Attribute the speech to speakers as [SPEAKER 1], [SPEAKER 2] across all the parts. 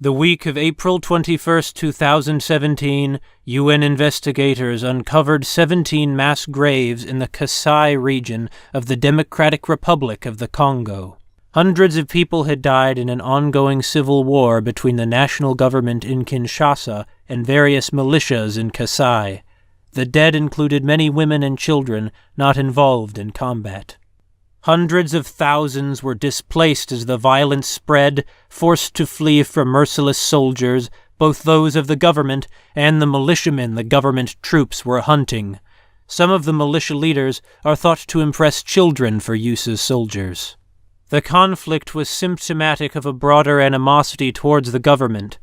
[SPEAKER 1] The week of April 21st, 2017, UN investigators uncovered 17 mass graves in the Kasai region of the Democratic Republic of the Congo. Hundreds of people had died in an ongoing civil war between the national government in Kinshasa and various militias in Kasai. The dead included many women and children not involved in combat. Hundreds of thousands were displaced as the violence spread, forced to flee from merciless soldiers, both those of the government and the militiamen the government troops were hunting. Some of the militia leaders are thought to impress children for use as soldiers. The conflict was symptomatic of a broader animosity towards the government.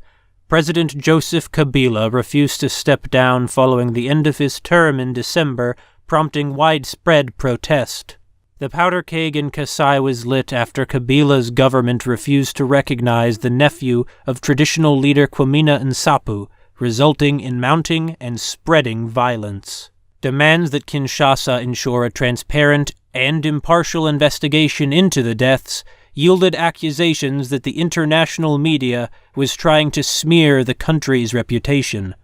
[SPEAKER 1] President Joseph Kabila refused to step down following the end of his term in December, prompting widespread protest. The powder keg in Kasai was lit after Kabila's government refused to recognize the nephew of traditional leader Kwamina Nsapu, resulting in mounting and spreading violence. Demands that Kinshasa ensure a transparent and impartial investigation into the deaths yielded accusations that the international media was trying to smear the country's reputation.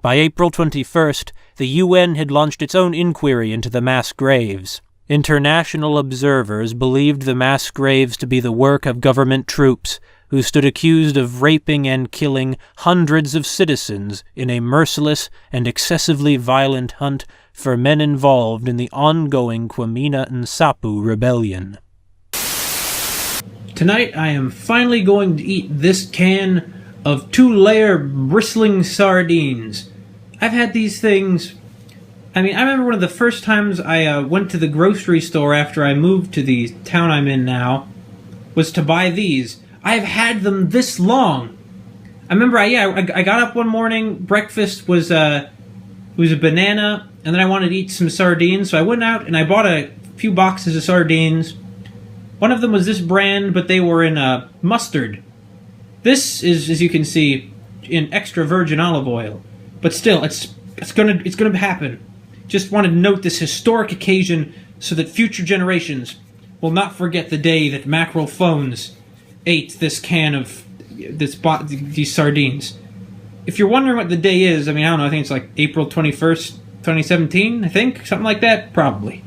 [SPEAKER 1] By April 21st, the UN had launched its own inquiry into the mass graves. International observers believed the mass graves to be the work of government troops, who stood accused of raping and killing hundreds of citizens in a merciless and excessively violent hunt for men involved in the ongoing Kwamina Nsapu rebellion. Tonight I am finally going to eat this can of 2-layer bristling sardines. I've had these things... I remember one of the first times I went to the grocery store after I moved to the town I'm in now was to buy these. I've had them this long. I remember I got up one morning, breakfast was a banana, and then I wanted to eat some sardines, so I went out and I bought a few boxes of sardines. One of them was this brand, but they were in mustard. This is, as you can see, in extra virgin olive oil. But still, it's gonna happen. Just want to note this historic occasion so that future generations will not forget the day that Mackerel Phones ate this can of these sardines. If you're wondering what the day is, I don't know, I think it's like April 21st, 2017, I think? Something like that? Probably.